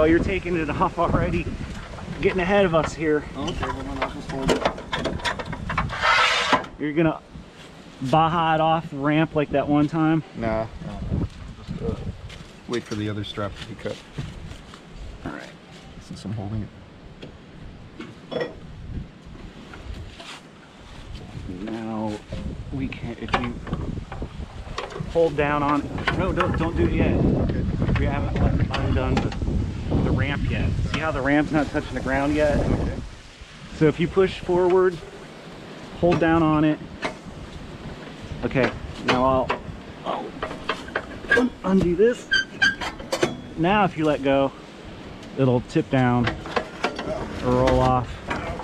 Oh, you're taking it off already. Getting ahead of us here. Okay, well then I'll just hold it. You're gonna Baja it off the ramp like that one time? Nah, just wait for the other strap to be cut. All right. Since I'm holding it. Now we can, if you hold down on it. No, don't do it yet. Okay. We haven't undone the ramp yet. See how the ramp's not touching the ground yet? Okay. So if you push forward, hold down on it. Okay, now I'll undo this. Now if you let go, it'll tip down or roll off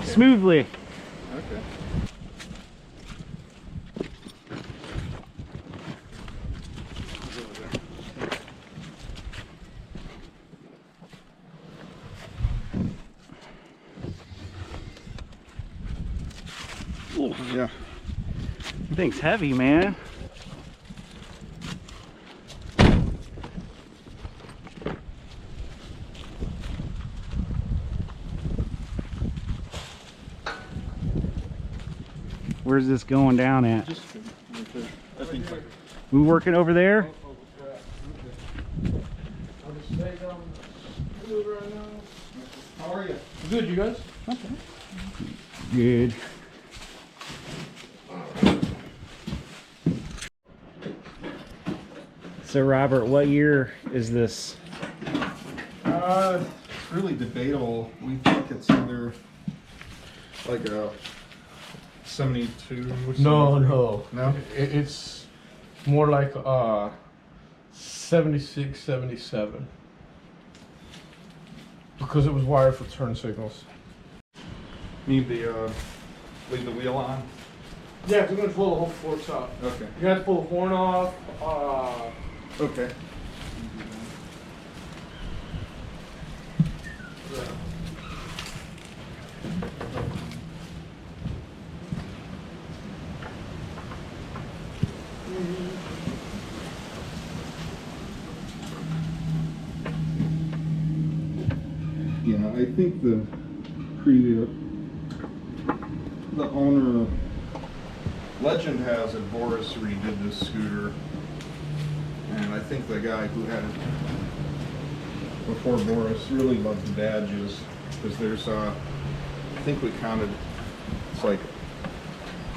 smoothly. Okay. Ooh, Yeah. this thing's heavy, man. Where's this going down at? Just I think We working over there? I'll just stay down the road right now. How are you? Good, you guys? Okay. Good. So Robert, what year is this? It's really debatable. We think it's either like a 72 or No, 73. no. No? It's more like 76, 77. Because it was wired for turn signals. Need the leave the wheel on? Yeah, we're going to pull the whole forks out. Okay. You have to pull the horn off. Okay. Yeah, I think the owner, legend has it Boris redid this scooter, and I think the guy who had it before Boris really loved the badges, because there's I think we counted, it's like,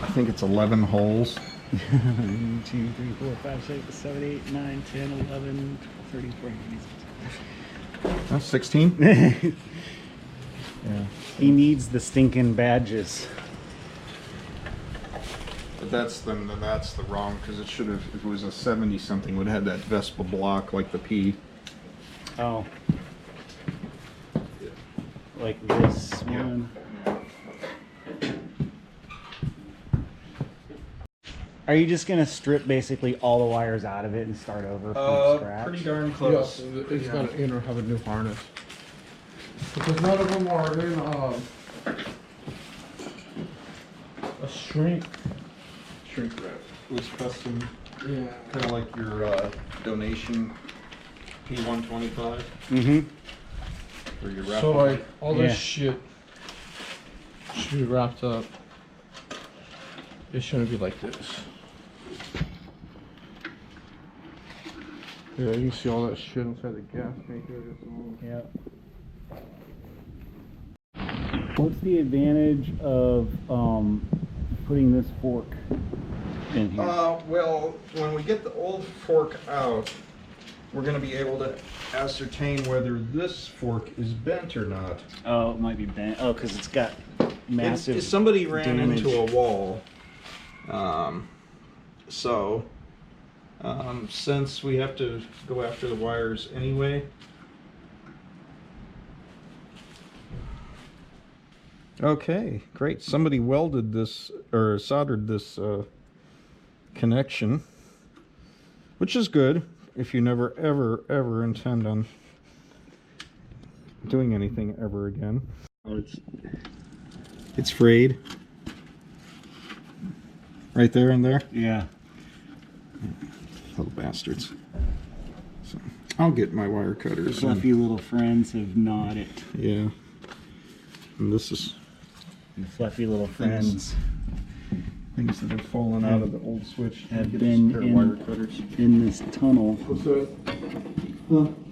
I think it's 11 holes. 1, 2, 3, 4, 5, 6, 7, 8, 9, 10, 11, 12, 13, 14. 16? Yeah. He needs the stinking badges. But that's the wrong, because it should have, if it was a 70 something, would have had that Vespa block like the P. Oh. Like this one. Are you just gonna strip basically all the wires out of it and start over from scratch? Pretty darn Yeah, close. it's got to inner have a new harness. Because none of them are in a shrink wrap. It was custom, Yeah. kind of like your donation P125, Mm-hmm. or your wrap. So like all this Yeah. shit should be wrapped up. It shouldn't be like this. Yeah, you can see all that shit inside the gas tank here. Yep. What's the advantage of putting this fork in here? Well, when we get the old fork out, we're going to be able to ascertain whether this fork is bent or not. Oh, it might be bent. Oh, because it's got massive If somebody ran damage. into a wall, since we have to go after the wires anyway. Okay, great. Somebody welded this or soldered this connection, which is good if you never ever intend on doing anything ever again. Oh, it's frayed. Right there and there. Yeah. Little bastards. So, I'll get my wire cutters. Fluffy little friends have gnawed it. Yeah. And this is The fluffy little friends things that have fallen out of the old switch. have Get been a pair of wire cutters. in this tunnel. What's that?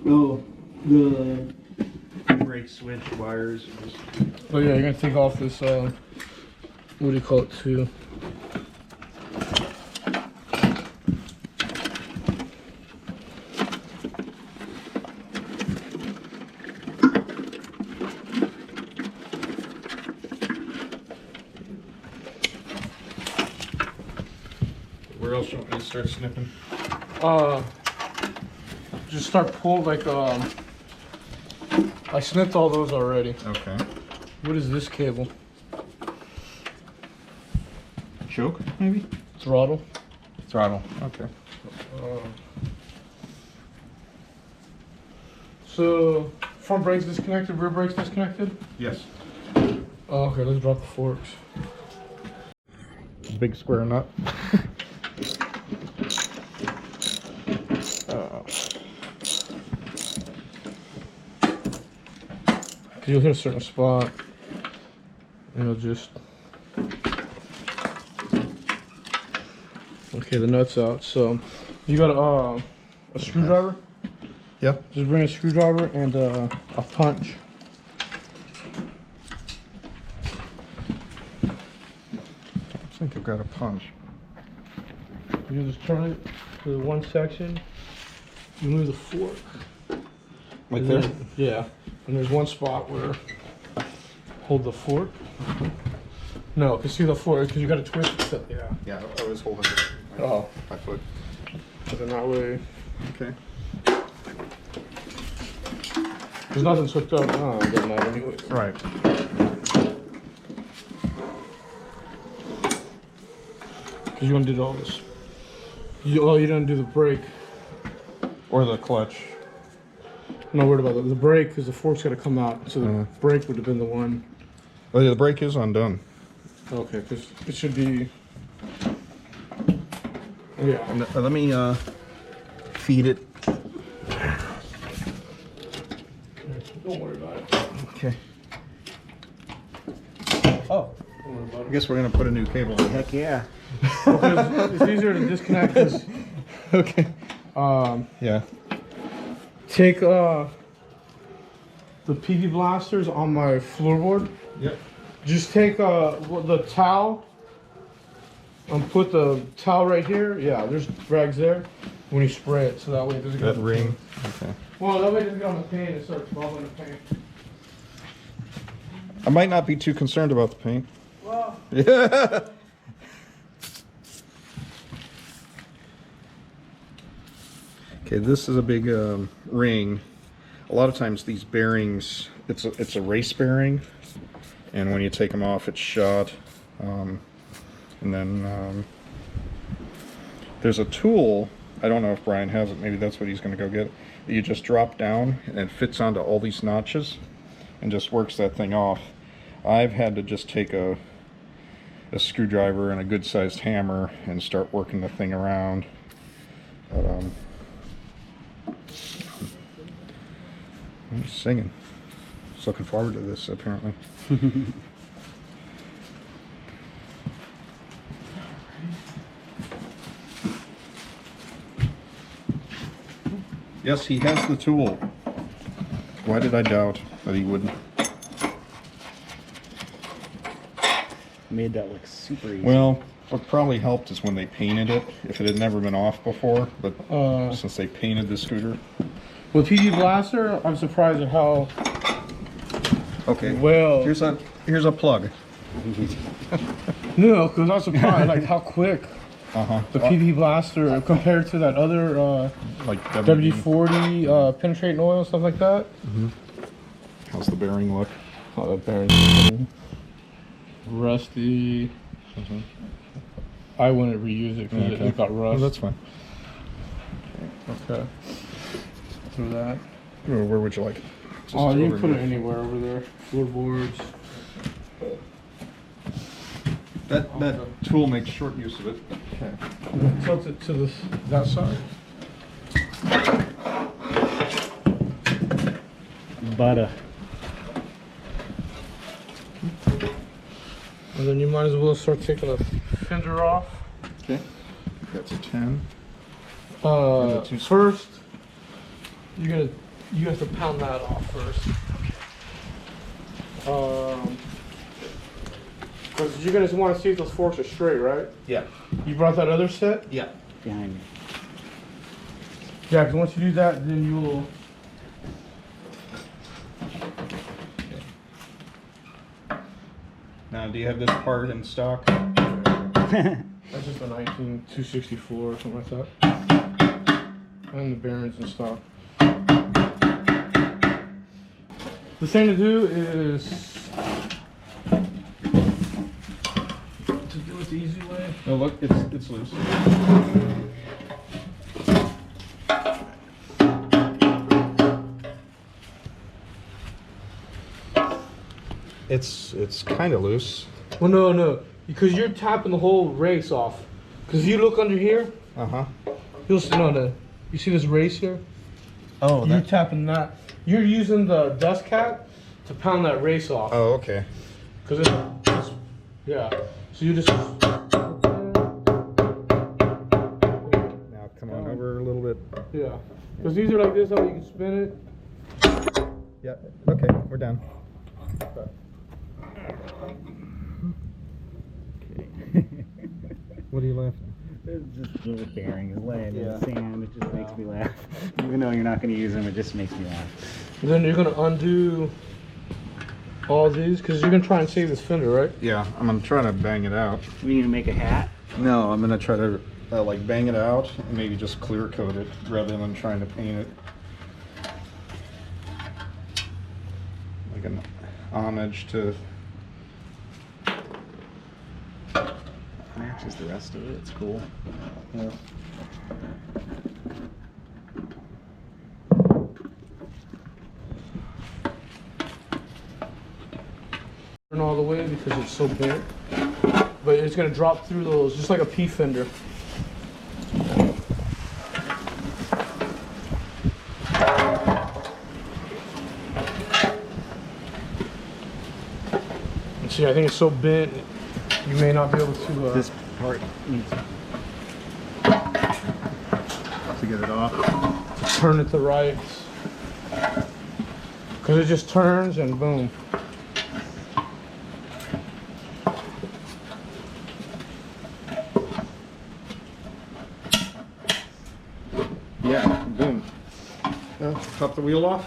Oh, the Brake switch wires. Oh yeah, you're gonna take off this, what do you call it too? Where else you want me to start snipping? Just start pull like, I snipped all those already. Okay. What is this cable? Choke, maybe? Throttle. Throttle. Okay. So, front brake's disconnected, rear brake's disconnected? Yes. Oh, okay, let's drop the forks. Big square nut. Cause you'll hit a certain spot, and it'll just. Okay, the nut's out. So, you got a screwdriver? Yep. Just bring a screwdriver and a punch. I think I've got a punch. You just turn it to the one section. You move the fork. Right And there? then- yeah. And there's one spot where hold the fork. No, cause see the fork, cause you gotta twist it. So, yeah. Yeah, I was holding it. Oh. My foot. But then that way, Okay. there's nothing hooked up. Oh, I'm getting that anyway. Right. Cause you want to do all this. You didn't do the brake. Or the clutch. I'm not worried about the brake, cause the fork's gotta come out. So the Uh-huh. brake would have been the one. Oh yeah, the brake is undone. Okay, cause it should be. Yeah. Let me feed it. Don't worry about it. Okay. Oh, Don't worry about I guess we're gonna put a new cable in. heck yeah. Because it's easier to disconnect this. Okay. Yeah. Take the PV blasters on my floorboard. Yep. Just take the towel and put the towel right here. Yeah, there's rags there. When you spray it, so that way it doesn't That get ring. Okay. Well, that way it doesn't get on the paint and starts bubbling the paint. I might not be too concerned about the paint. Well, Yeah. Okay, this is a big ring. A lot of times these bearings, it's a race bearing, and when you take them off, it's shot. And then there's a tool. I don't know if Brian has it. Maybe that's what he's going to go get. That you just drop down, and it fits onto all these notches, and just works that thing off. I've had to just take a screwdriver and a good-sized hammer and start working the thing around. But, I'm just singing. Just looking forward to this, apparently. Yes, he has the tool. Why did I doubt that he wouldn't? Made that look super easy. Well, what probably helped is when they painted it. If it had never been off before, but since they painted the scooter. with PV blaster, I'm surprised at how Okay. well. Here's a plug. No, because I'm surprised like how quick Uh-huh. the PV blaster compared to that other Like WD-40 penetrating oil stuff like that. How's the bearing look? Oh, that bearing's rusty. I wouldn't reuse it because it got rust. Oh, that's fine. Okay. Through that. Where would you like it? Just Oh, you over can put it here. anywhere over there. Floorboards. That tool makes short use of it. Okay. Tilt it to that side. butter. And then you might as well start taking the fender off. Okay. That's a 10. First, you have to pound that off first. Because you're gonna want to see if those forks are straight, right? Yeah. You brought that other set? Yeah. Behind me. Yeah, because once you do that, then you'll. Now, do you have this part in stock? That's just a 264 or something like that. And the bearings and stuff. The thing to do is to do it the easy way. Oh, look, it's loose. It's kind of loose. Well, no, because you're tapping the whole race off. Because if you look under here, you'll see, you see this race here? Oh, You're tapping that. You're using the dust cap to pound that race off. Oh, okay. Because it's, yeah. So you just. Now come on over a little bit. Yeah. Because these are like this, how you can spin it. Yeah. Okay, we're done. What are you laughing at? It's just the bearings laying in the sand. It just makes me laugh. Even though you're not going to use them, it just makes me laugh. And then you're going to undo all these because you're going to try and save this fender, right? Yeah, I'm gonna try to bang it out. We need to make a hat. No, I'm gonna try to like bang it out and maybe just clear coat it rather than trying to paint it. Like an homage to. Matches the rest of it. It's cool. Yeah. Turn all the way because it's so big. But it's going to drop through those just like a P fender. And see, I think it's so bent, you may not be able to. This part needs To get it off. Turn it to right. Because it just turns and boom. Yeah, boom. Pop the wheel off.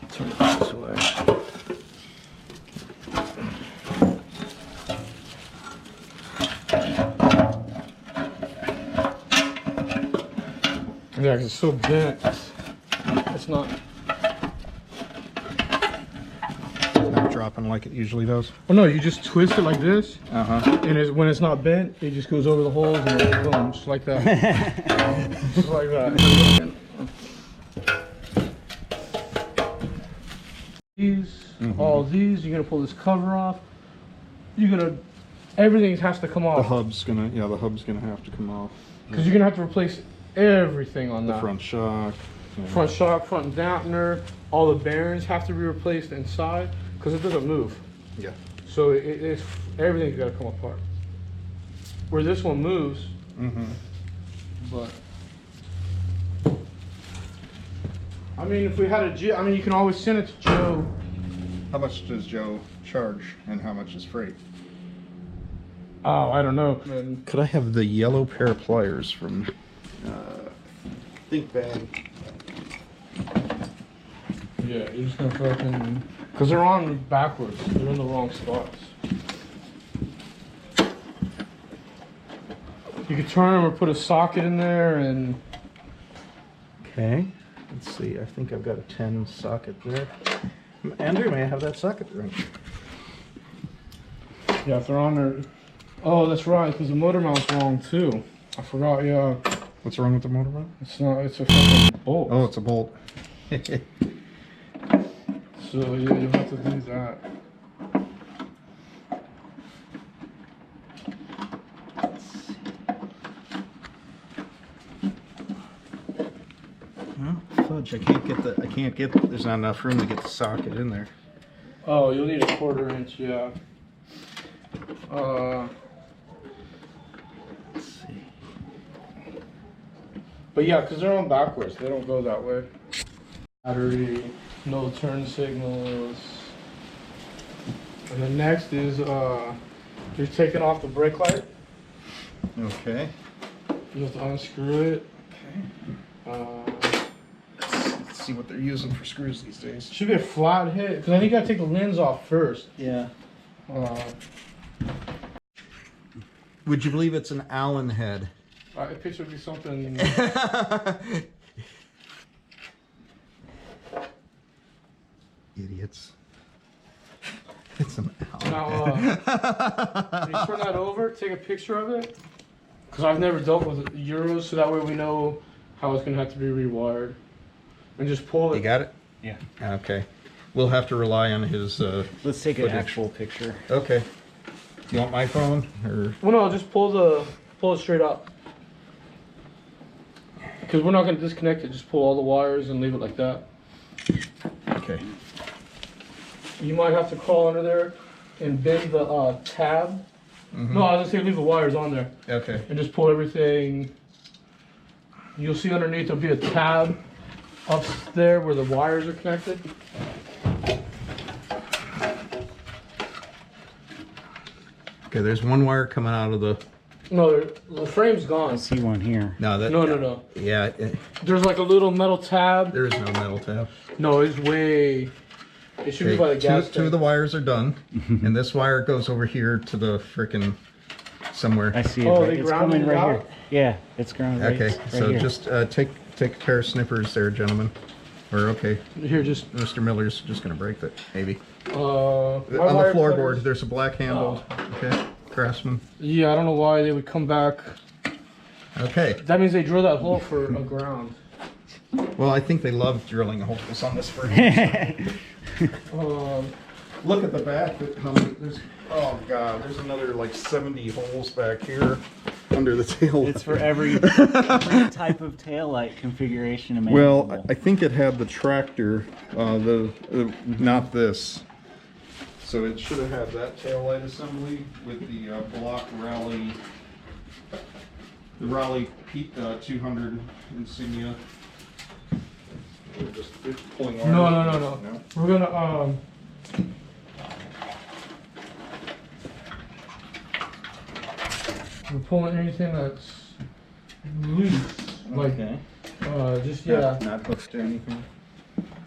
Turn it this way. Yeah, 'cause it's so bent. It's not. Not dropping like it usually does. Oh no, you just twist it like this, Uh-huh. and when it's not bent, it just goes over the holes and then boom, just like that. Just like that. These, all these, you're gonna pull this cover off. Everything has to come The off. hub's gonna have to come off. Because you're gonna have to replace everything on The that. front shock. Yeah. Front shock, front dampener, all the bearings have to be replaced inside because it doesn't move. Yeah. So everything's got to come apart. Where this one moves, but I mean, if we had you can always send it to Joe. How much does Joe charge, and how much is freight? Oh, I don't know. Could I have the yellow pair of pliers from Think Bag? Yeah, you're just gonna fucking because they're on backwards. They're in the wrong spots. You could turn them or put a socket in there and. Okay. Let's see. I think I've got a 10 socket there. Andrew, may I have that socket wrench? Yeah, if they're on there. Oh, that's right, because the motor mount's wrong too. I forgot, yeah. What's wrong with the motor mount? It's not, it's a fucking bolt. Oh, it's a bolt. So, yeah, you have to do that. fudge! I can't get. There's not enough room to get the socket in there. Oh, you'll need a 1/4 inch, yeah. Let's see. But yeah, because they're on backwards, they don't go that way. Battery, no turn signals. And then next is you're taking off the brake light. Okay. You have to unscrew it. Okay. Let's see what they're using for screws these days. Should be a flat hit, because I think you gotta take the lens off first. Yeah. Would you believe it's an Allen head? I picture it would be something. Idiots. It's an Allen Now, when you turn that over, take a picture of it. Because I've never dealt with Euros, so that way we know how it's gonna have to be rewired. And just pull it. You got it? Yeah. Okay. We'll have to rely on his. Let's take an footage. actual picture. Okay. You want my phone or? Well, no, just pull it straight up. Because we're not gonna disconnect it. Just pull all the wires and leave it like that. Okay. You might have to crawl under there and bend the tab. Mm-hmm. No, I was gonna say leave the wires on there Okay. and just pull everything. You'll see underneath there'll be a tab up there where the wires are connected. Okay. There's one wire coming out of the. No, the frame's I gone. see one here. No, that. No. Yeah. There's like a little metal tab. There is no metal tab. No, it's way. It should be by the gas Two of the wires are done, and this wire goes over here to the frickin' somewhere. I see it. Oh, right. they It's grounded coming it right out? here. Yeah, it's grounded right, Okay, right so here. just take a pair of snippers there, gentlemen. Or okay, Here, just Mr. Miller's just gonna break that, maybe. my On the wire floorboard, cutters- there's a black handle. Okay, Craftsman. Yeah, I don't know why they would come back. Okay. That means they drill that hole for a ground. Well, I think they love drilling holes on this furniture. Look at the back. There's, oh god, there's another like 70 holes back here under the tail. It's for every type of taillight configuration Well, imaginable. I think it had the tractor, not this. So it should have had that tail light assembly with the block Raleigh, the Raleigh 200 insignia. We're just pulling wire. No. We're gonna we're pulling anything that's loose, like Okay. just yeah, Not hooked or anything.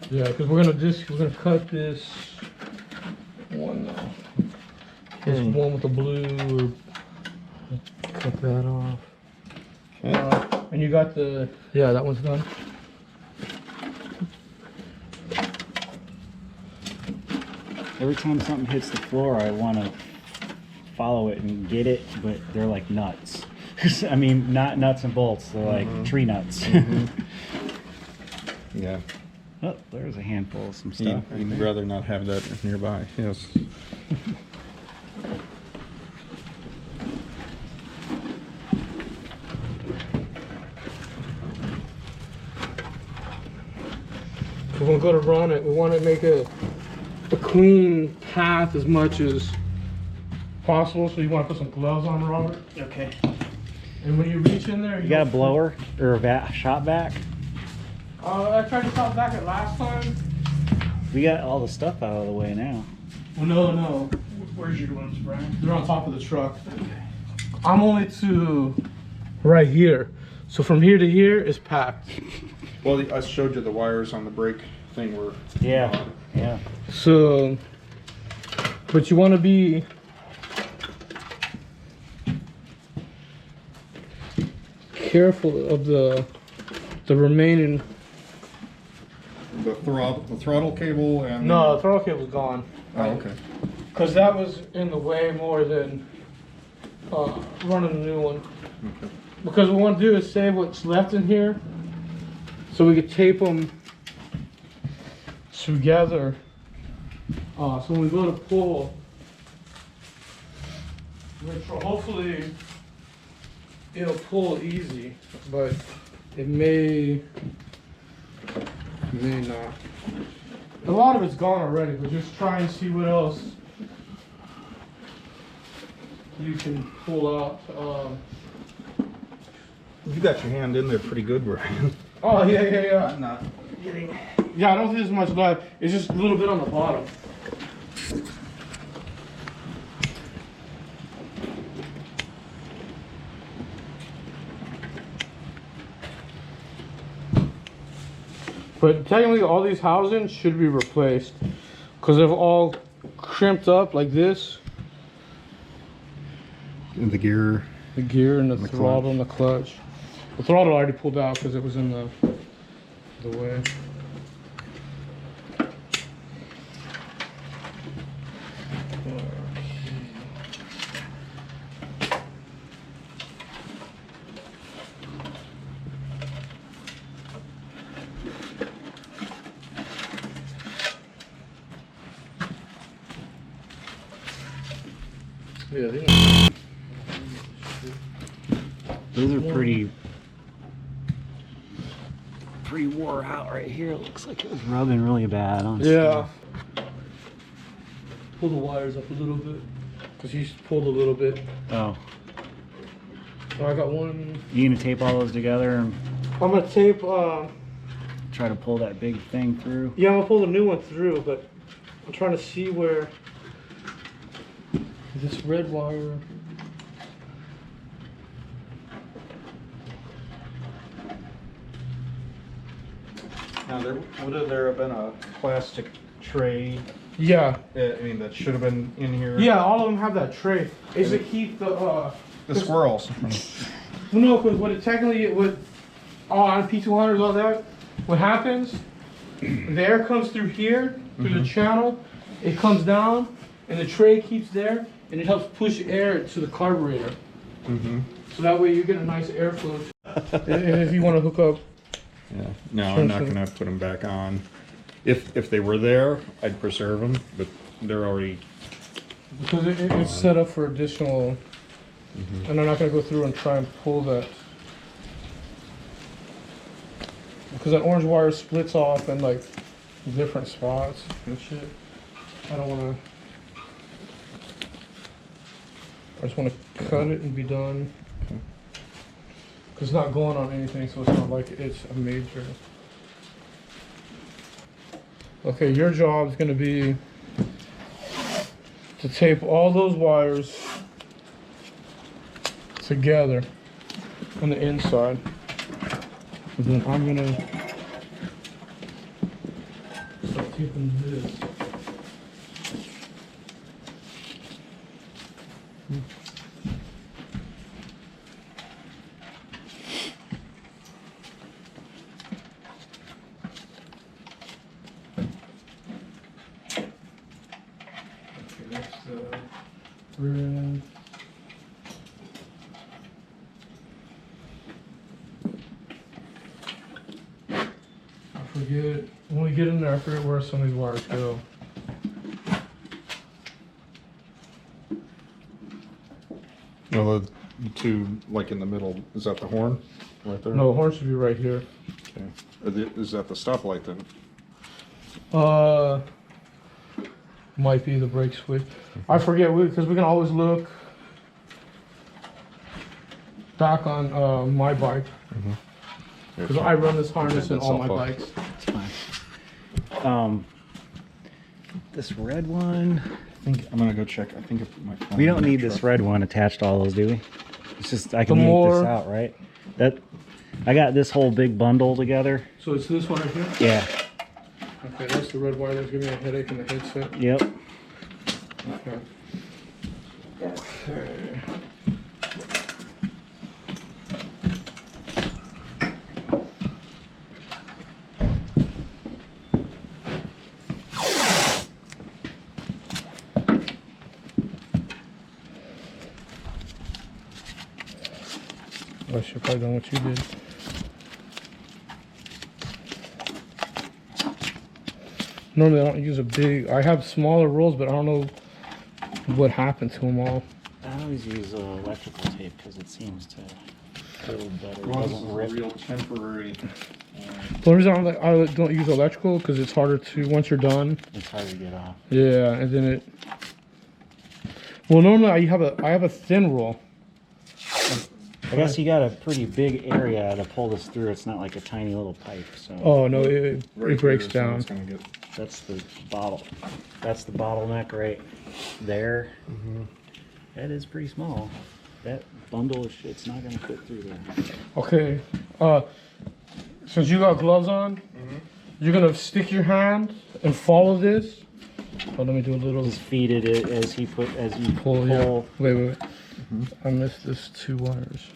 yeah, because we're gonna cut this one. This one with the blue. Cut that off. And you got the that one's done. Every time something hits the floor, I want to follow it and get it, but they're like nuts. I mean, not nuts and bolts. They're like tree nuts. Yeah. Oh, there's a handful of some stuff. You'd rather not have that nearby. Yes. When we go to run it, we want to make a clean path as much as possible. So you want to put some gloves on, Robert. Okay. And when you reach in there, You got a blower or a shop vac? I tried to stop back at last time. We got all the stuff out of the way now. Well, no. Where's your ones, Brian? They're on top of the truck. I'm only to right here. So from here to here is packed. Well, I showed you the wires on the brake thing were. Yeah. Yeah. So, but you want to be careful of the remaining. The throttle cable and. No, the throttle cable's gone. Oh, okay. Because that was in the way more than running a new one. Okay. Because what we want to do is save what's left in here, so we could tape them together. So when we go to pull, hopefully it'll pull easy, but it may May not. A lot of it's gone already, but just try and see what else you can pull out. You got your hand in there pretty good, Brian. Oh, yeah. I'm not getting. Yeah, I don't think there's much left. It's just a little bit on the bottom. But technically all these housings should be replaced because they've all crimped up like this. In the gear. The gear and the The throttle clutch. and the clutch. The throttle already pulled out because it was in the way. Yeah, Those are pretty wore out right here. It looks like it was rubbing really bad on yeah. Pull the wires up a little bit because he's pulled a little bit. Oh. So I got one. You gonna tape all those together and I'm gonna tape. try to pull that big thing through? Yeah, I'm gonna pull the new one through, but I'm trying to see where this red wire. Now, would there have been a plastic tray? Yeah. I mean, that should have been in here. Yeah, all of them have that tray. Is to keep the squirrels. No, because what it technically on P200s, all that, what happens? The air comes through here, through the channel. It comes down, and the tray keeps there, and it helps push air to the carburetor. So that way you get a nice airflow. And if you want to hook up. Yeah. No, I'm not gonna put them back on. If they were there, I'd preserve them, but they're already. Because it's set up for additional, and I'm not gonna go through and try and pull that. Because that orange wire splits off in like different spots and shit. I don't wanna. I just wanna cut it and be done. Because it's not going on anything, so it's not like it's a major. Okay, your job is going to be to tape all those wires together on the inside. And then I'm going to start taping this. Red. I forget, when we get in there, I forget where some of these wires go. Well, the two like in the middle. Is that the horn? Right there. No, the horn should be right here. Okay. Is that the stoplight then? Might be the brake switch. I forget because we can always look back on my bike because I run this harness in all my bikes. It's fine. This red one. I think I'm gonna go check. I think I put my phone We don't in the need this truck. red one attached to all those, do we? It's just I can yank more- this out, right? That I got this whole big bundle together. So it's this one right here? Yeah. Okay, that's the red wire that's giving me a headache in the headset. Yep. Okay. Okay. I should have probably done what you did. Normally I don't use a big, I have smaller rolls, but I don't know what happened to them all. I always use electrical tape because it seems to build better. It Well, this doesn't is a rip. real temporary The only reason I don't use electrical because it's harder to, once you're done. It's hard to get off. Yeah, and then it. Well, normally I have a thin roll. I guess you got a pretty big area to pull this through. It's not like a tiny little pipe. So. Oh no, it breaks down. That's the bottle. That's the bottleneck right there. That is pretty small. That bundle of shit's not gonna fit through there. Okay. Since you got gloves on, you're gonna stick your hand and follow this. Oh, let me do a little. Just feed it as you pull. Yeah. Wait. I missed this 2 wires.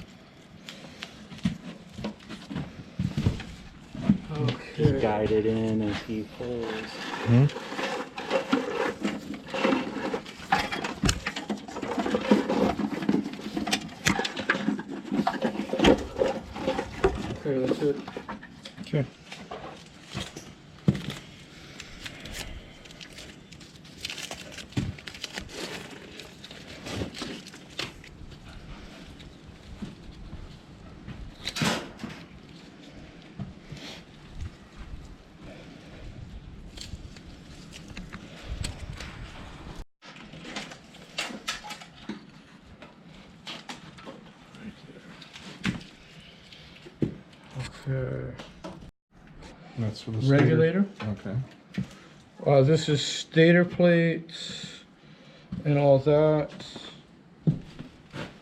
Okay. Just guide it in as he pulls. Okay, that's it. Okay. Okay. That's for the Regulator. Okay. This is stator plates and all that.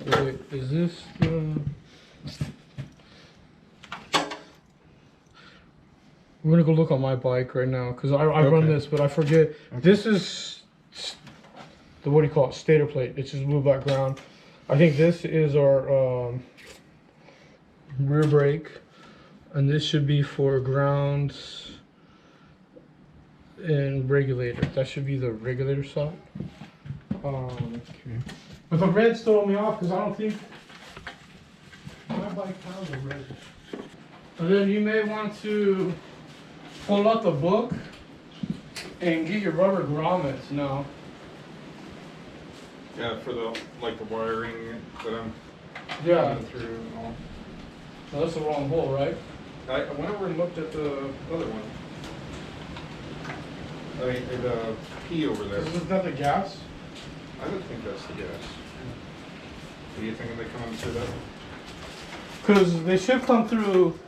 Wait, is this the... We're gonna go look on my bike right now because I run this, but I forget. Okay. This is the, what do you call it? Stator plate. It's just blue background. I think this is our rear brake, and this should be for ground and regulator. That should be the regulator side. Okay. But the red's throwing me off because I don't think my bike has a red. And then you may want to pull out the book and get your rubber grommets now. Yeah, for the wiring that I'm Yeah. through and all. No, that's the wrong hole, right? I went over and looked at the other one. I mean, the P over there. Is that the gas? I would think that's the gas. Are you thinking they come through that? Because they should come through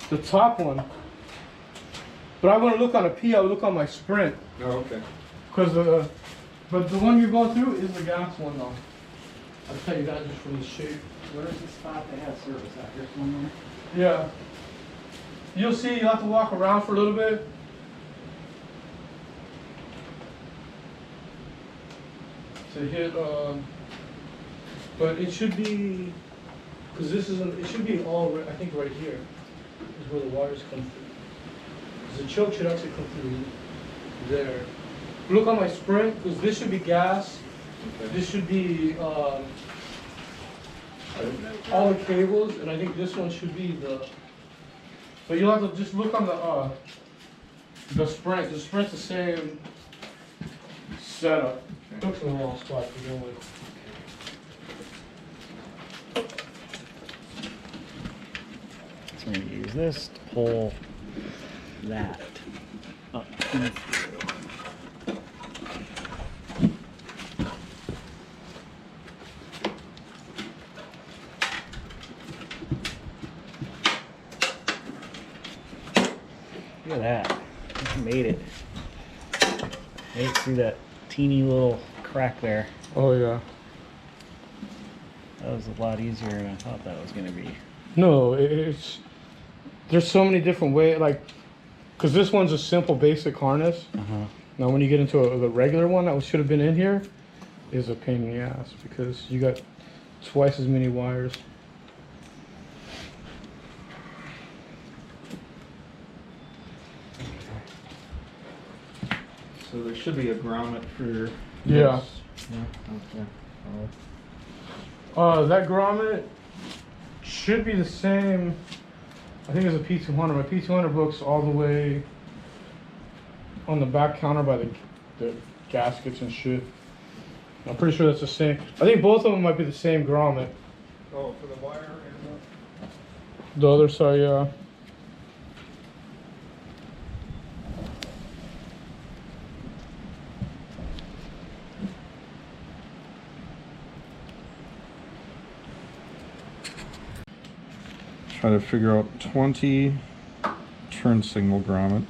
the top one. But I want to look on a P, I would look on my Sprint. Oh, okay. Because but the one you're going through is the gas one though. I'll tell you that just from the shape. Where's the spot that has service out here somewhere? Yeah. You'll see, you'll have to walk around for a little bit. To hit, but it should be, because this is, it should be all, I think right here is where the wires come through. Because the choke should actually come through there. Look on my Sprint, because this should be gas. Okay. This should be all the cables, and I think this one should be the. But you'll have to just look on the Sprint. The Sprint's the same setup. Okay. Looks in the wrong spot to begin with. So we're going to use this to pull that up and through. Look at that. I made it. Made it through that teeny little crack there. Oh yeah. That was a lot easier than I thought that was going to be. No, it's there's so many different ways, like, because this one's a simple basic harness. Now when you get into the regular one that should have been in here, is a pain in the ass because you got twice as many wires. So there should be a grommet for. Yeah. This. Yeah. Okay. That grommet should be the same. I think it's a P200. My P200 book's all the way on the back counter by the gaskets and shit. I'm pretty sure that's the same. I think both of them might be the same grommet. Oh, for the wire The other side, yeah. Try to figure out 20 turn signal grommet.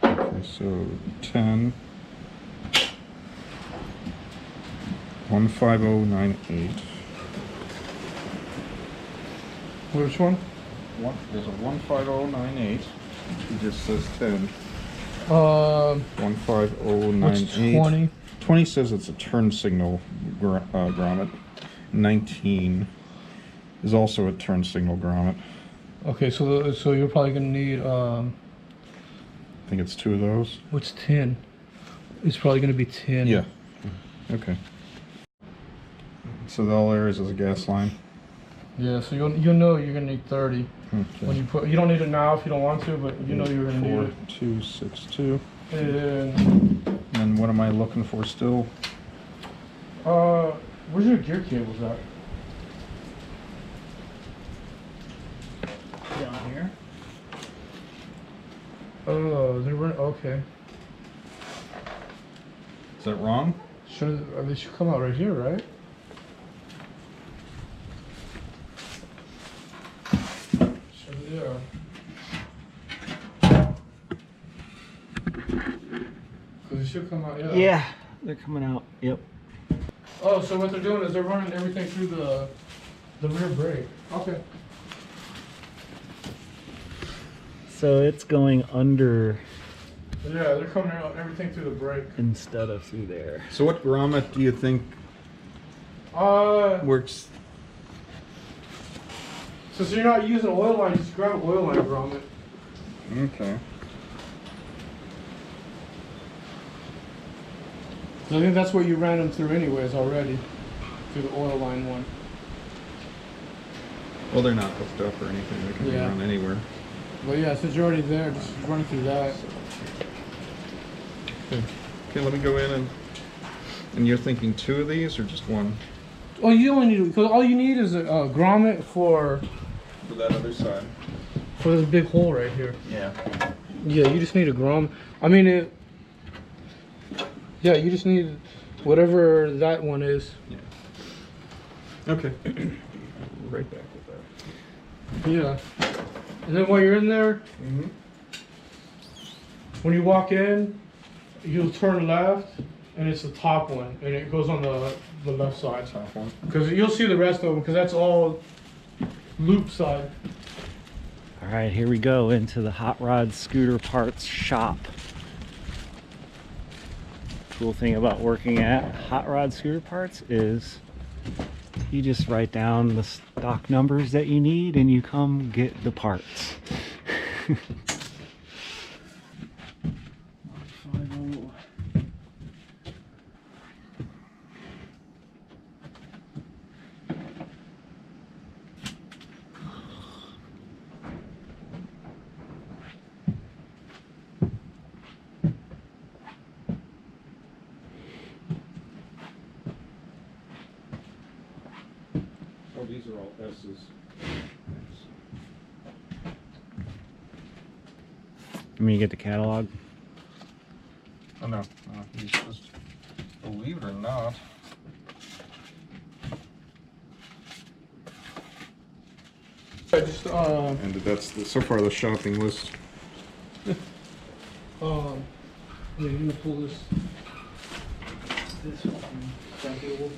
Okay, so 10. 15098. Which one? There's a 15098. It just says 10. 15098. What's 20? 20 says it's a turn signal grommet. 19 is also a turn signal grommet. Okay, so you're probably gonna need I think it's 2 of those. what's 10? It's probably gonna be 10. Yeah. Okay. So all there is a gas line. Yeah, so you'll know you're gonna need 30 Okay. when you don't need it now if you don't want to, but you know you're gonna need it. 4262. And And what am I looking for still? where's your gear cables at? Down here. Oh, they're running. Okay. Is that wrong? They should come out right here, right? Sure, yeah. Cause it should come out, yeah. Yeah, they're coming out. Yep. Oh, so what they're doing is they're running everything through the rear brake. Okay. So it's going under Yeah, they're coming out everything through the brake. instead of through there. So what grommet do you think works? So you're not using oil line, just grab an oil line grommet. Okay. I think that's what you ran them through anyways already, through the oil line one. Well, they're not hooked up or anything. They can Yeah. run anywhere. But yeah, since you're already there, just run through that. Okay, let me go in and you're thinking 2 of these or just 1? Oh, you only need, because all you need is a grommet for that other side. this big hole right here. Yeah. Yeah, you just need a grommet. I mean, yeah, you just need whatever that one is. Yeah. Okay. Right back with that. Yeah. And then while you're in there, when you walk in, you'll turn left, and it's the top one, and it goes on the left side. Top one. Because you'll see the rest of them, because that's all loop side. All right, here we go into the hot rod scooter parts shop. Cool thing about working at hot rod scooter parts is you just write down the stock numbers that you need and you come get the parts. Oh, these are all S's. Let me get the catalog. Oh no, these just, believe it or not. I just, And that's so far the shopping list. yeah, you're gonna pull this back over.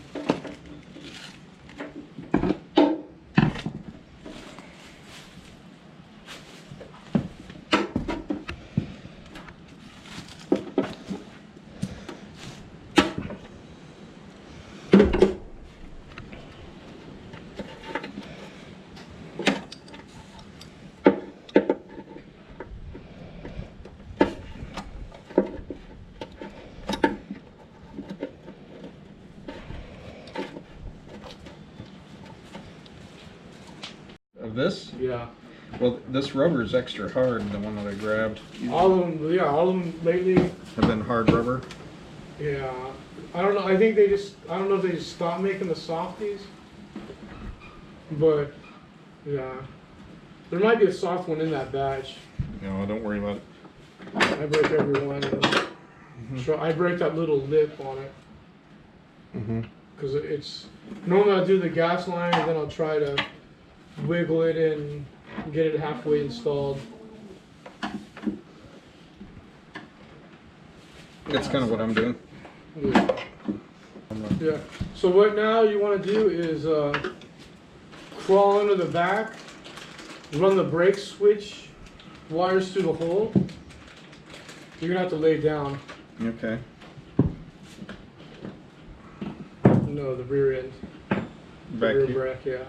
Of this? Yeah. Well, this rubber is extra hard, the one that I grabbed. All of them, yeah, all of them lately. Have been hard rubber. Yeah, I don't know. I think they just, I don't know if they just stopped making the softies, but yeah. There might be a soft one in that batch. No, don't worry about it. I break every one. So I break that little lip on it. Because it's normally I'll do the gas line and then I'll try to wiggle it and get it halfway installed. That's kind of what I'm doing. Yeah. So what now you want to do is crawl under the back, run the brake switch wires through the hole. You're gonna have to lay down. Okay. No, the rear end. Back rear here. brack, yeah.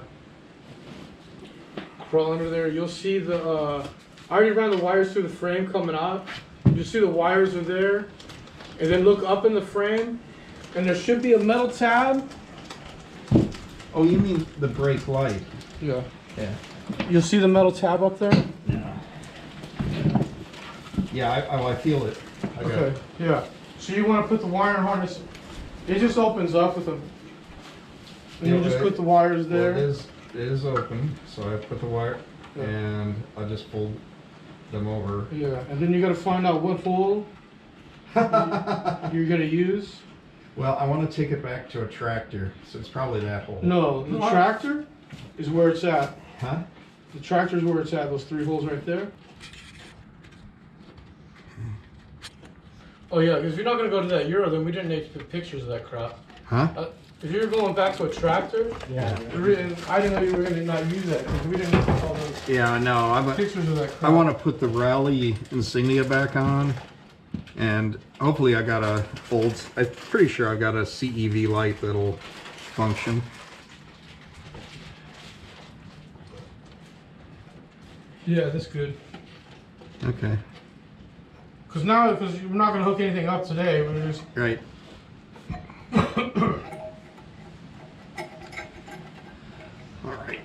Crawl under there. You'll see the. I already ran the wires through the frame coming out. You'll see the wires are there, and then look up in the frame, and there should be a metal tab. Oh, you mean the brake light? Yeah. Yeah. You'll see the metal tab up there. Yeah, I feel it. I got Okay. it. Yeah. So you want to put the wiring harness. It just opens up with a. And you just Okay. put the wires Well, there. it is open, so I put the wire, Yeah. and I just fold them over. Yeah. And then you got to find out what hole you're gonna use. Well, I want to take it back to a tractor, so it's probably that hole. No, the tractor is where it's at. Huh? The tractor's where it's at, those 3 holes right there. Oh yeah, because if you're not going to go to that Euro, then we didn't need to put pictures of that crap. Huh? If you're going back to a tractor, Yeah. I didn't know you were going to not use that, because we didn't need to put all those Yeah, I know. pictures of that crap. I want to put the rally insignia back on, and hopefully I got a old. I'm pretty sure I've got a CEV light that'll function. Yeah, that's good. Okay. Because now, because we're not going to hook anything up today, we're just... Right. All right.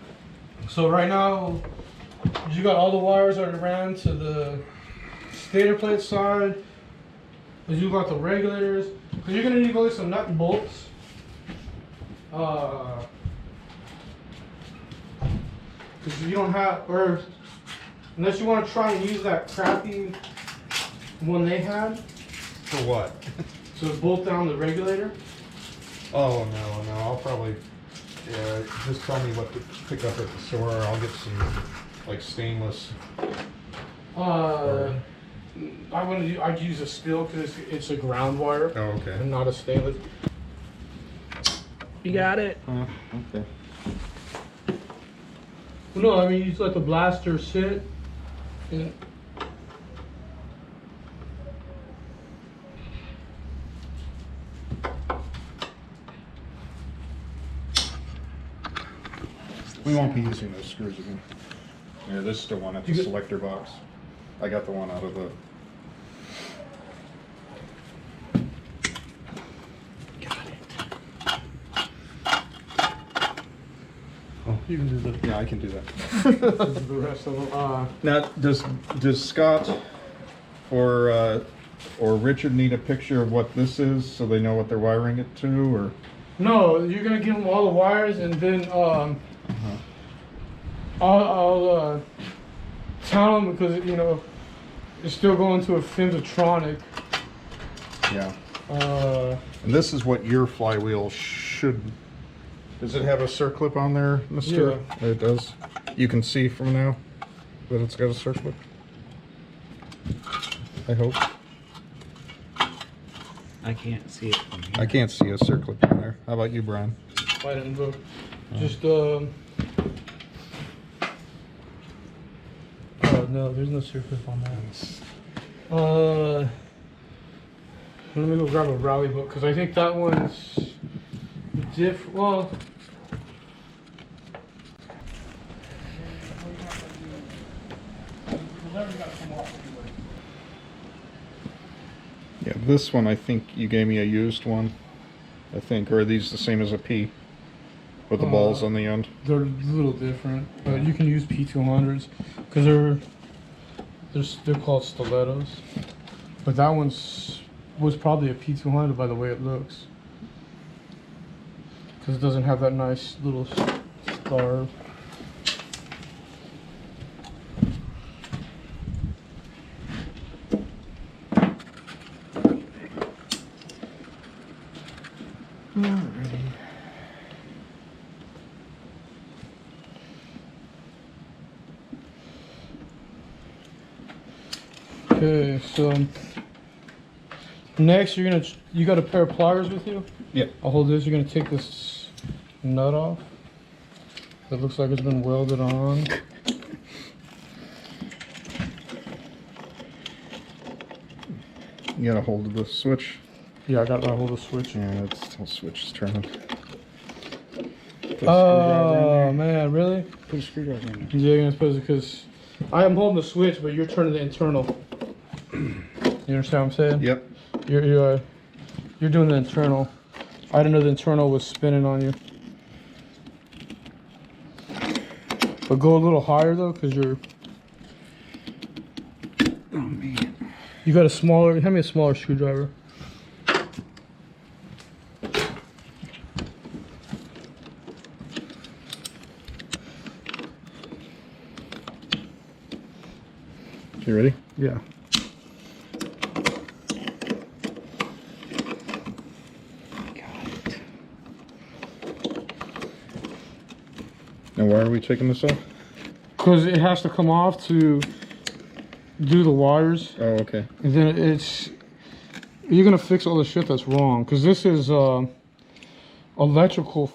So right now, you got all the wires already ran to the stator plate side. You got the regulators. Because you're going to need to go get some nut and bolts. Because you don't have, or unless you want to try and use that crappy one they had. For what? So bolt down the regulator. Oh no, I'll probably. Yeah, just tell me what to pick up at the store. I'll get some like stainless. I'd use a steel because it's a ground wire Oh, okay. and not a stainless. You got it. Okay. No, I mean you just let the blaster sit. And We won't be using those screws again. Yeah, this is the one at the selector box. I got the one out of the. oh, you can do the Yeah, I can do that. the rest of them. Now, does Scott or Richard need a picture of what this is so they know what they're wiring it to, or? No, you're gonna give them all the wires, and then I'll tell them because it's still going to a Finzatronic. Yeah. Uh, And this is what your flywheel should. Does it have a circlip on there, Mister? Yeah. It does. You can see from now that it's got a circlip. I hope. I can't see it from here. I can't see a circlip on there. How about you, Brian? I didn't look. Just oh no, there's no circlip on that. Let me go grab a rally book because I think that one's different. Well. Yeah, this one I think you gave me a used one. I think, or are these the same as a P? With the balls on the end? They're a little different, but you can use P200s because they're called stilettos. But that was probably a P200 by the way it looks, because it doesn't have that nice little star. Okay, so next you got a pair of pliers with you? Yeah. I'll hold this. You're gonna take this nut off. It looks like it's been welded on. You got a hold of the switch? Yeah, I got a hold of the switch. Yeah, that's the switch is turning. Oh man, really? Put a screwdriver in there. Yeah, you're gonna suppose because I am holding the switch, but you're turning the internal. You understand what I'm saying? Yep. You're doing the internal. I didn't know the internal was spinning on you. But go a little higher though, because you're. Oh man. You got a smaller. Hand me a smaller screwdriver. You ready? Yeah. And why are we taking this off? Because it has to come off to do the wires, Oh, okay. and then you're gonna fix all the shit that's wrong. Because this is electrical.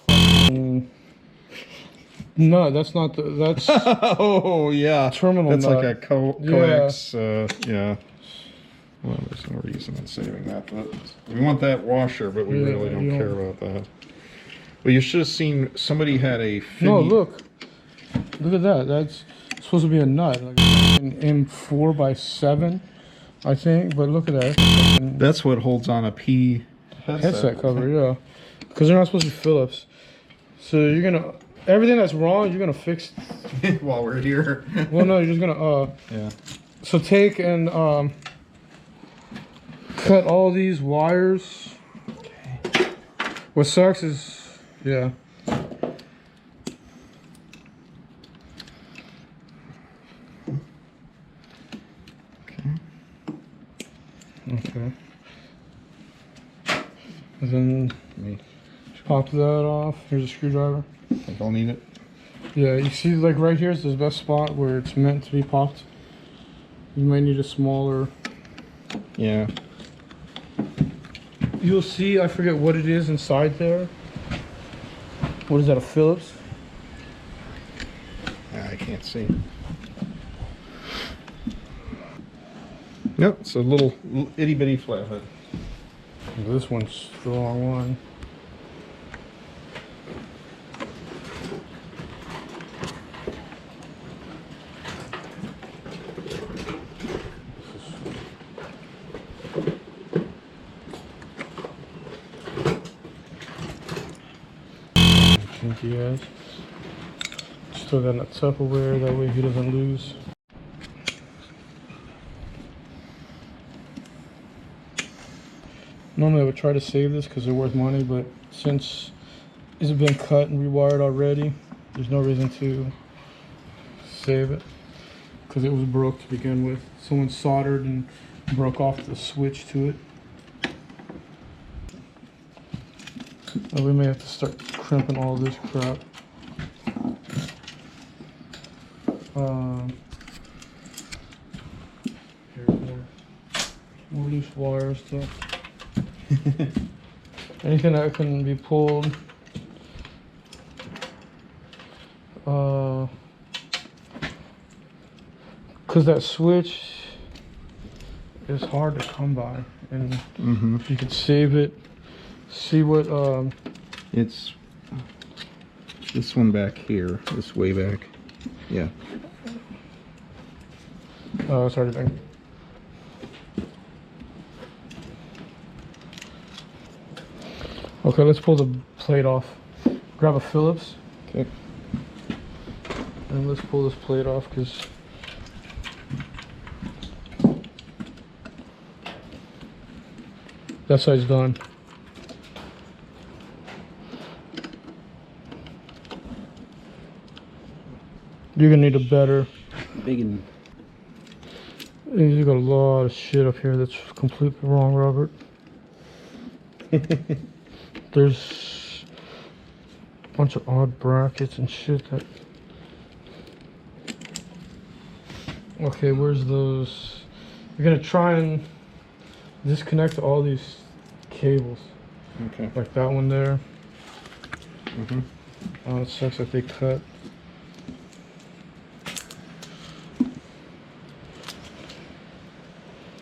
No, that's not the. That's Oh, yeah. terminal That's nut. like a coax. Yeah. Well, there's no reason in saving that. But we want that washer, but we Yeah, really don't you care don't. about that. Well, you should have seen somebody had a. No, look at that. That's supposed to be a nut, like an M4x7, I think. But look at that. That's what holds on a P Headset cover, yeah. Because they're not supposed to be Phillips. So you're gonna everything that's wrong, you're gonna fix. While we're here. Well, no, you're just gonna Yeah. So take and cut all these wires. Okay. What sucks is, yeah. Okay. And then pop that off. Here's a screwdriver. Think I'll need it. Yeah, you see, like right here is the best spot where it's meant to be popped. You might need a smaller. Yeah. You'll see, I forget what it is inside there. What is that, a Phillips? I can't see. Yep, it's a little itty bitty flathead. This one's the wrong one. He has. Still got that Tupperware, that way he doesn't lose. Normally I would try to save this because they're worth money, but since it's been cut and rewired already, there's no reason to save it because it was broke to begin with. Someone soldered and broke off the switch to it. We may have to start crimping all this crap. Here's more loose wire stuff. Anything that can be pulled. Because that switch is hard to come by, and if you could save it, see what It's this one back here, this way back. Yeah. oh, it's already been. Okay, let's pull the plate off. Grab a Phillips. Okay. And let's pull this plate off because that side's done. You're gonna need a better. Big and You got a lot of shit up here that's completely wrong, Robert. there's a bunch of odd brackets and shit that. Okay, where's those? You're gonna try and disconnect all these cables. Okay. Like that one there. Mm-hmm. Oh, it sucks that they cut.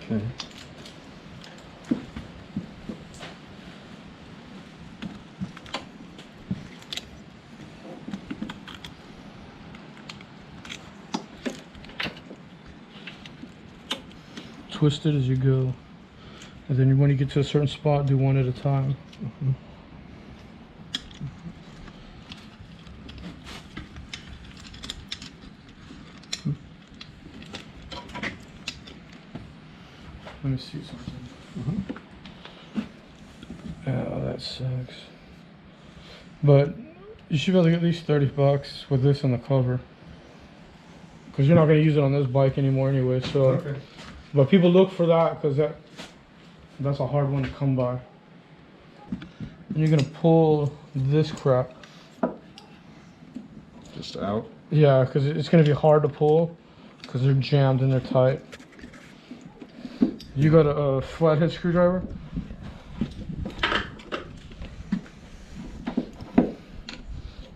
Okay. Twist it as you go. And then when you get to a certain spot, do one at a time. Mm-hmm. Let me see something. Mm-hmm. Oh, that sucks. But you should be able to get at least 30 bucks with this on the cover. Because you're not going to use it on this bike anymore anyway. So, Okay. But people look for that because that's a hard one to come by. And you're going to pull this crap. Just out. Yeah, because it's going to be hard to pull because they're jammed and they're tight. You got a flathead screwdriver?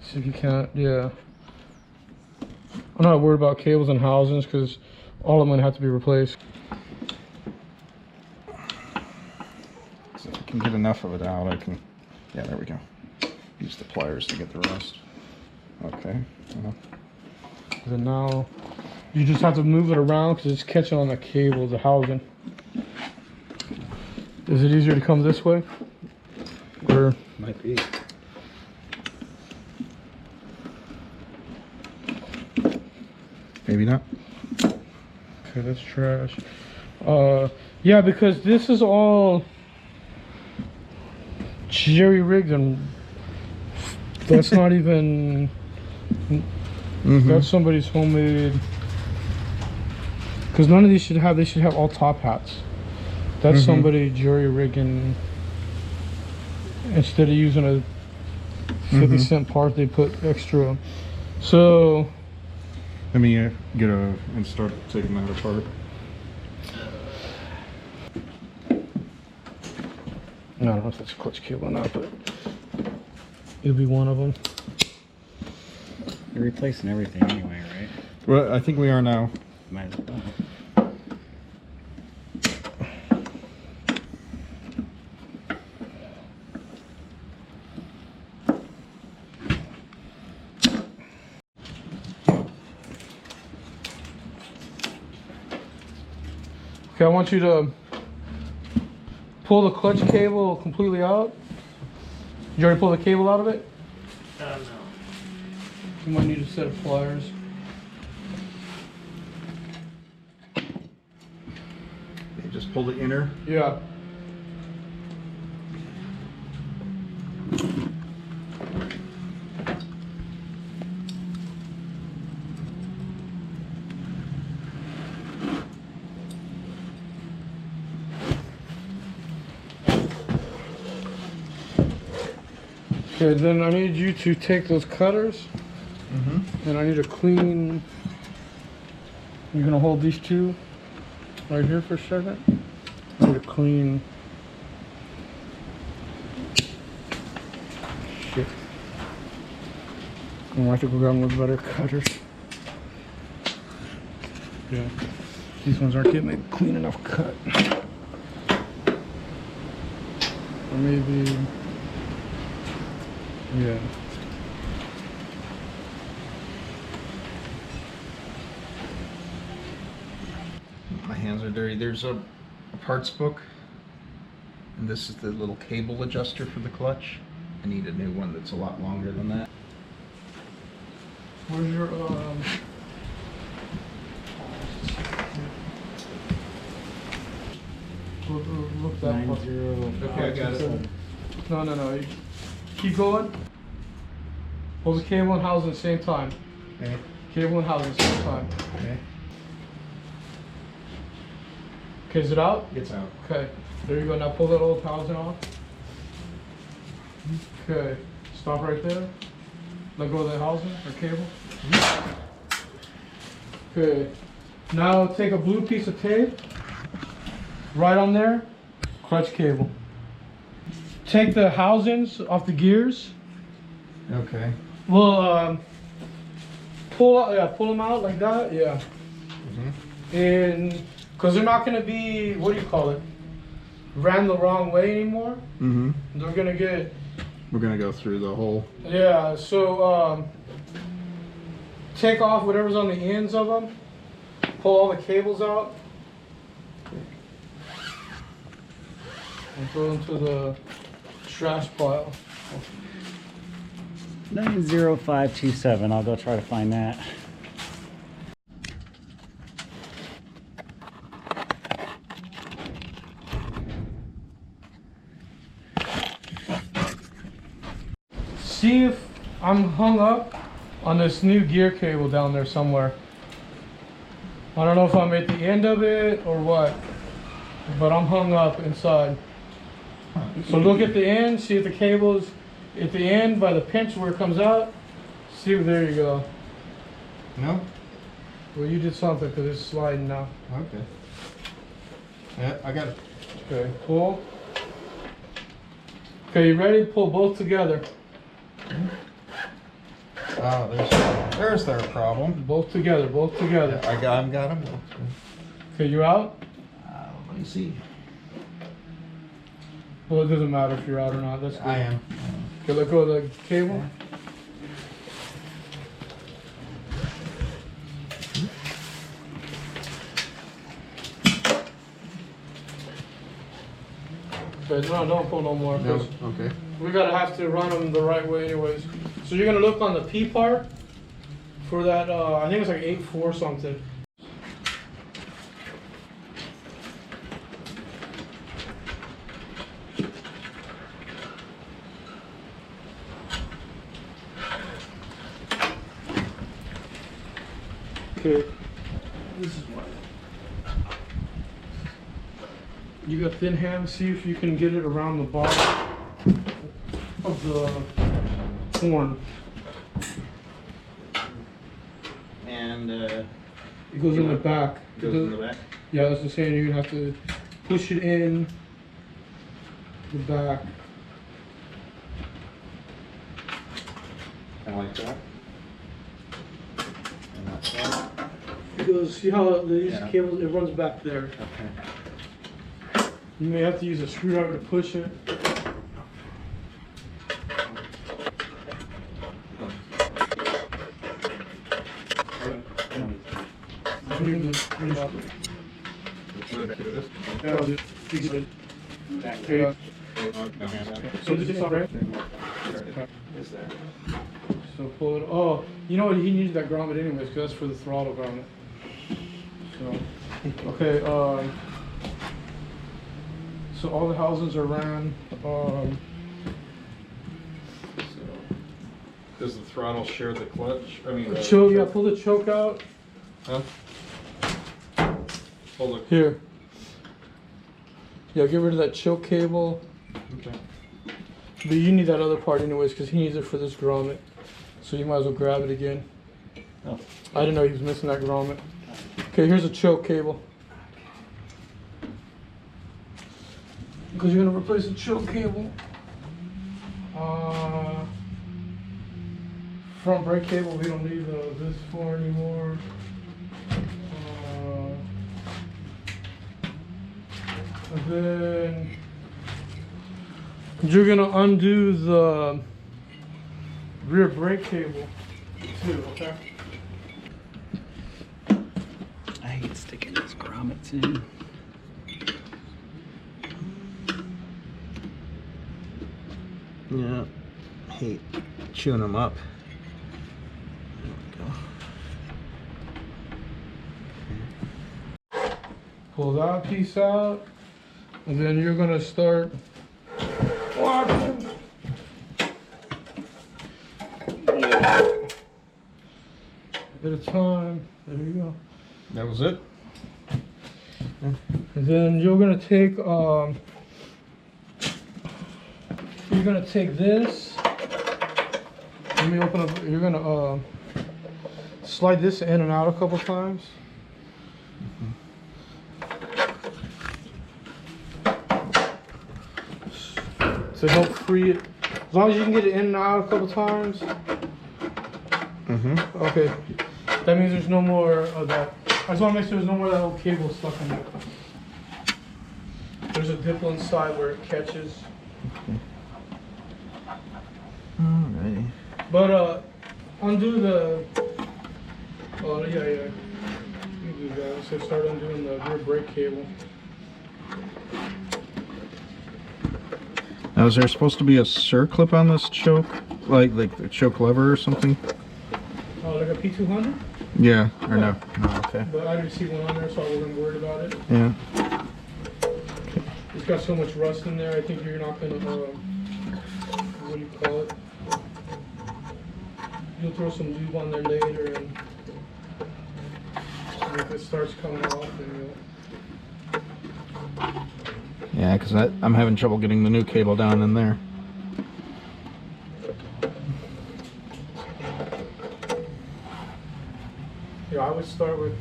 See if you can't, yeah. I'm not worried about cables and housings because all of them have to be replaced. So if I can get enough of it out, I can. Yeah, there we go. Use the pliers to get the rest. Okay. Then now you just have to move it around because it's catching on the cable, the housing. Is it easier to come this way? Or Might be. Maybe not. okay, that's trash. Yeah, because this is all jerry rigged and that's not even. Mm-hmm. That's somebody's homemade. Because none of these should have. They should have all top hats. That's somebody jerry rigging. Instead of using a 50-cent part, they put extra. So. Let me get and start taking that apart. I don't know if that's a clutch cable or not, but it'll be one of them. You're replacing everything anyway, right? Well, I think we are now. Might as well. Okay, I want you to pull the clutch cable completely out. You already pulled the cable out of it? No. You might need a set of pliers. You just pull the inner. Yeah. Okay, then I need you to take those cutters and I need to clean. You're gonna hold these two right here for a second. I need to clean. Shit. I'm gonna have to go grab one better cutters. Yeah. These ones aren't getting a clean enough cut. Or maybe. Yeah. My hands are dirty. There's a parts book, and this is the little cable adjuster for the clutch. I need a new one that's a lot longer than that. Where's your look that part. 90. Okay, I got it. No. You keep going. Hold the cable and housing at the same time. Okay. Cable and housing at the same time. Okay. Okay, is it out? It's out. Okay. There you go. Now pull that old housing off. Okay, stop right there. Let go of the housing or cable. Okay, now take a blue piece of tape, right on there, clutch cable. Take the housings off the gears. Okay. Well, pull them out like that, yeah. And because they're not gonna be, what do you call it, ran the wrong way anymore. They're gonna get. We're gonna go through the whole. Yeah. So take off whatever's on the ends of them. Pull all the cables out. And throw them to the trash pile. 90527. I'll go try to find that. See if I'm hung up on this new gear cable down there somewhere. I don't know if I'm at the end of it or what, but I'm hung up inside. So look at the end, see if the cable's at the end by the pinch where it comes out. See, there you go. No? Well, you did something because it's sliding now. Okay. Yeah, I got it. Okay, pull. Okay, you ready? Pull both together. Oh, there's their problem. Both together, both together. I got them. Okay, you out? Let me see. Well, it doesn't matter if you're out or not. That's good. I am. Okay, let go of the cable. Okay, no, don't pull no more. No, okay. We gotta have to run them the right way anyways. So you're gonna look on the P part for that, I think it's like 8.4 something. Okay, this is what. You got thin hands, see if you can get it around the bottom of the horn. And It goes in the back. goes in the back. Yeah, that's what I'm saying. You're gonna have to push it in the back. Kind of like that. And that's that. It goes. See how these Yeah. cables? It runs back there. Okay. You may have to use a screwdriver to push it. So this is all right. So pull it. Oh, you know what? He needs that grommet anyways, because that's for the throttle grommet. So, okay. So all the housings are ran. Does the throttle share the clutch? I mean, Choke. Yeah, pull the choke out. Huh? Hold it. Here. Yeah, get rid of that choke cable. Okay. But you need that other part anyways, because he needs it for this grommet. So you might as well grab it again. Oh. I didn't know he was missing that grommet. Okay, here's a choke cable. Because you're gonna replace the choke cable. Front brake cable, we don't need this for anymore. And then you're gonna undo the rear brake cable too, okay? I hate sticking these grommets in. Yeah. Hate chewing them up. Pull that piece out, and then you're gonna start walking. At a time. There you go. That was it? And then you're gonna take So you're gonna take this. Let me open up. You're gonna slide this in and out a couple times. To help free it. As long as you can get it in and out a couple times. Okay. That means there's no more of that. I just want to make sure there's no more of that old cable stuck in there. There's a dipple inside where it catches. Alrighty. But undo the. Oh yeah. You can do that. So start undoing the rear brake cable. Now, is there supposed to be a circlip on this choke, like the choke lever or something? Oh, like a P200? Yeah, or no? No, okay. But I didn't see one on there, so I wasn't worried about it. Yeah. It's got so much rust in there. I think you're not gonna. What do you call it? You'll throw some lube on there later, and if it starts coming off, then you'll. Yeah, because I'm having trouble getting the new cable down in there. Yeah, I would start with.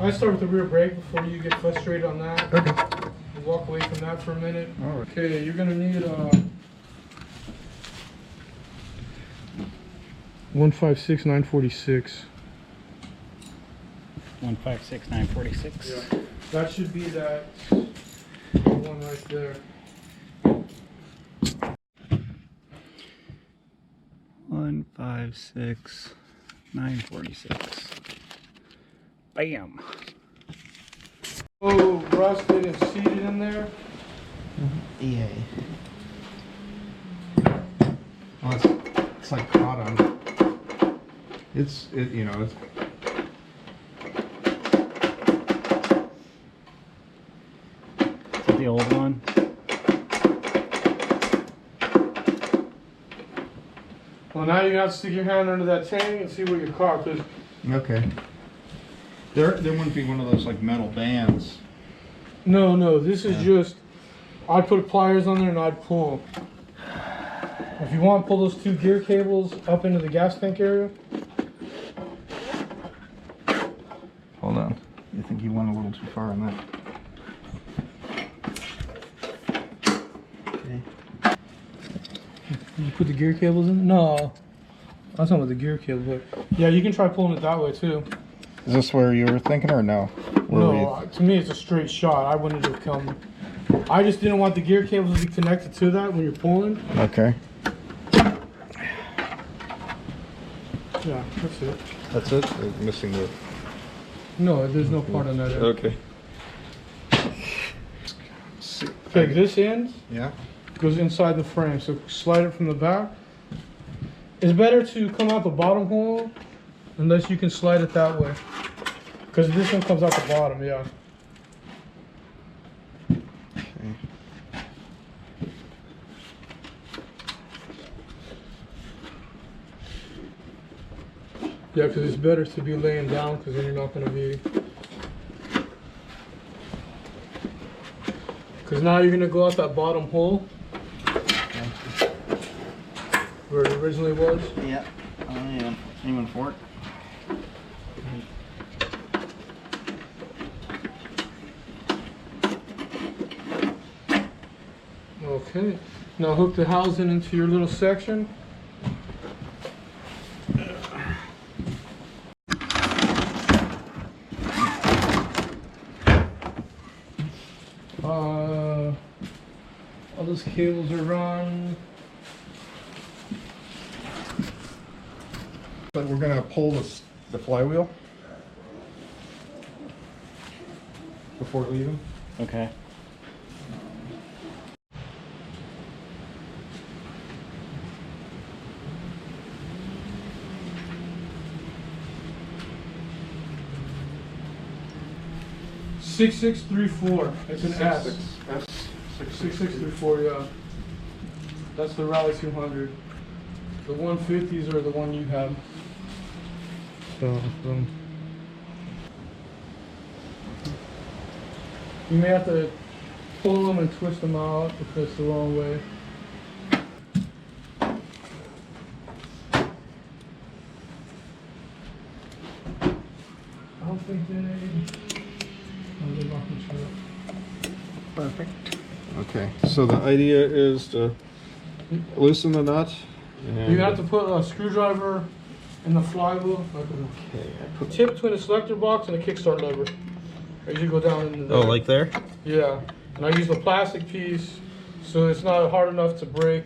I start with the rear brake before you get frustrated on that. Okay. And walk away from that for a minute. All right. Okay, you're gonna need 156,946. 156,946. Yeah. That should be that one right there. 156,946. Bam. Oh, rusted and seated in there. Yeah. Well, it's like caught on. It's. Is that the old one? Well, now you're gonna have to stick your hand under that tank and see what you caught. Cause okay. There wouldn't be one of those like metal bands. no, this is just. I'd put pliers on there and I'd pull them. If you want, pull those two gear cables up into the gas tank area. Hold on. You think you went a little too far on that? Okay. You put the gear cables in? No. I was talking about the gear cable, but yeah, you can try pulling it that way too. Is this where you were thinking, or no? Where were No, to me it's a straight shot. I wouldn't have come. I just didn't want the gear cables to be connected to that when you're pulling. Okay. Yeah, that's it. That's it? Or missing the. No, there's no part on that end. Okay. Okay, this end Yeah. goes inside the frame, so slide it from the back. It's better to come out the bottom hole unless you can slide it that way. Because this one comes out the bottom, yeah. Okay. Yeah, because it's better to be laying down because then you're not going to be... Because now you're going to go out that bottom hole where it originally was. Yeah. I am aiming for it. Okay. Now hook the housing into your little section. All those cables are run. But we're gonna pull the flywheel before leaving. Okay. Six 6634. It's an S. 6634, yeah. That's the Rally 200. The 150s are the one you have. So, you may have to pull them and twist them out if it's the wrong way. I don't think they lock the trip. Perfect. Okay, so the idea is to loosen the nut. And You have to put a screwdriver in the flywheel. okay, Tip between the selector box and the kickstart lever. I usually go down into there. oh, like there? Yeah, and I use the plastic piece so it's not hard enough to break.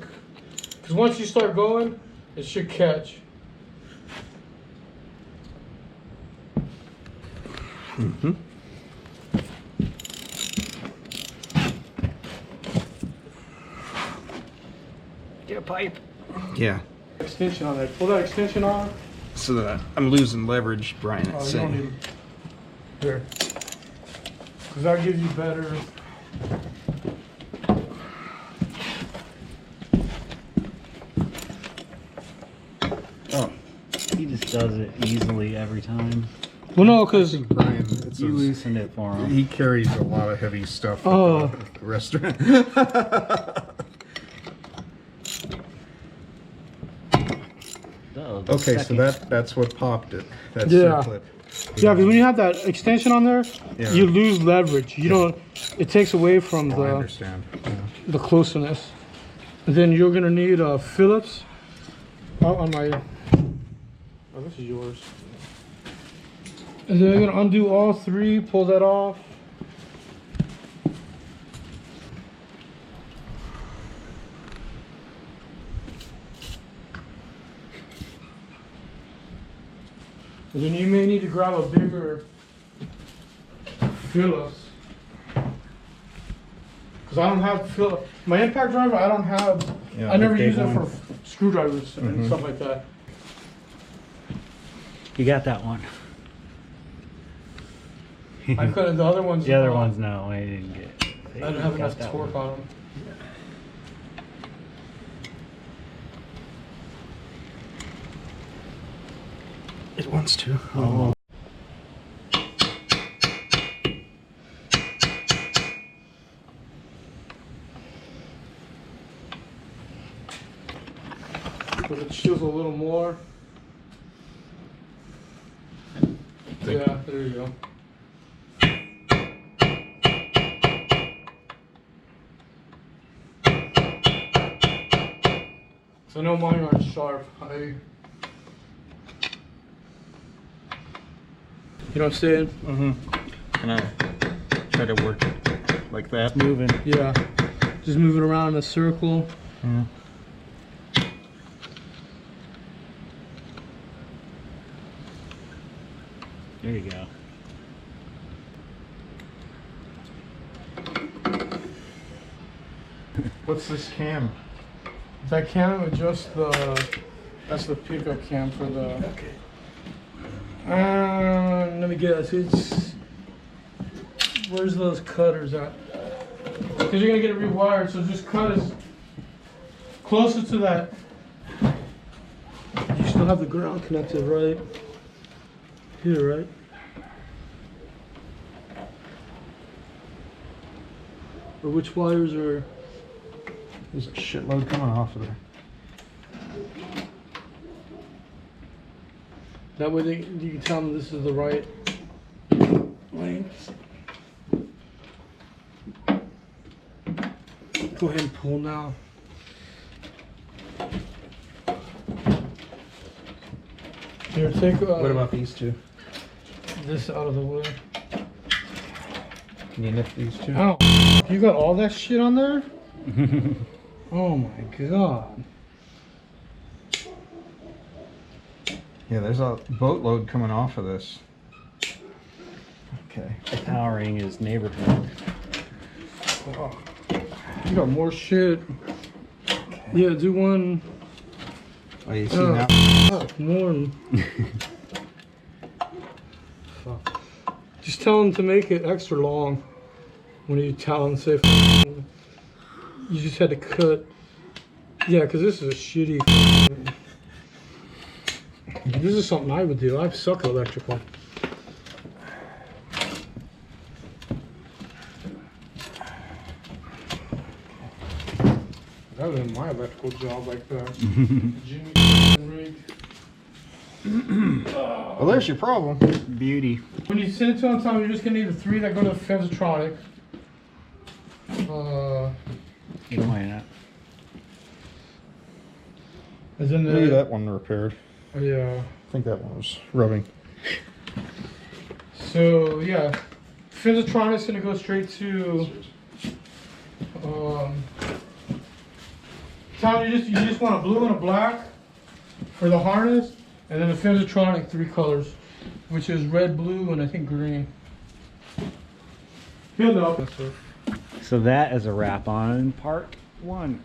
Because once you start going, it should catch. Mm-hmm. Get a pipe. Yeah. Extension on there. Pull that extension on. So that I'm losing leverage, Brian. Oh, It's you don't saying. need here. Because that'll give you better. Oh, He just does it easily every time. Well, no, I because think Brian. It's You a- loosened it for him. he carries a lot of heavy stuff. Oh. At the restaurant. Oh, Okay, so second. that's what popped it. That's Yeah. clip. yeah, because when you have that extension on there, Yeah. you lose leverage. You don't. It takes away from Oh, I the understand. Yeah. the closeness. And then you're gonna need a Phillips. On my. Oh, this is yours. And then you're gonna undo all three. Pull that off. And then you may need to grab a bigger Phillips. Because I don't have Phillips. My impact driver, I don't have. Yeah, I never the big use it one. for screwdrivers and stuff like that. You got that one. I couldn't. The other ones. The other ones, no, I didn't get. I didn't have Got enough that torque one. on them. It wants to. Oh. But it shields a little more. Yeah, there you go. So no, mine aren't sharp. You know what I'm saying? Mm-hmm. Can I try to work it like that? Moving. Yeah. Just move it around in a circle. Yeah. There you go. What's this cam? That cam adjusts the. That's the pickup cam for the. Okay. Let me guess. It's. Where's those cutters at? Because you're gonna get it rewired, so just cut as closer to that. You still have the ground connected right here, right? Or which wires are? There's a shitload coming off of there. That way you can tell them this is the right length. Go ahead and pull now. Here, take What about these two? this out of the way. Can you nip these two? Oh, you got all that shit on there? Oh my god. Yeah, there's a boatload coming off of this. Okay. Powering his neighborhood. Oh, you got more shit. Yeah, do one. Oh, you see Oh. now? Fuck, more. Fuck. Just tell them to make it extra long. When you tell them, say, you just had to cut. Yeah, because this is a shitty. This is something I would do. I suck at electrical. Better than my electrical job like that. Jimmy rig. Well, there's your problem. Beauty. When you send it to on time, you're just gonna need the 3 that go to the Fensatronic. You don't mind that. As in Maybe that one repaired. Yeah. I think that one was rubbing. So yeah, Fensatronic's gonna go straight to. Tom, you just want a blue and a black for the harness, and then the Fensatronic 3 colors, which is red, blue, and I think green. He'll know. So that is a wrap on part 1.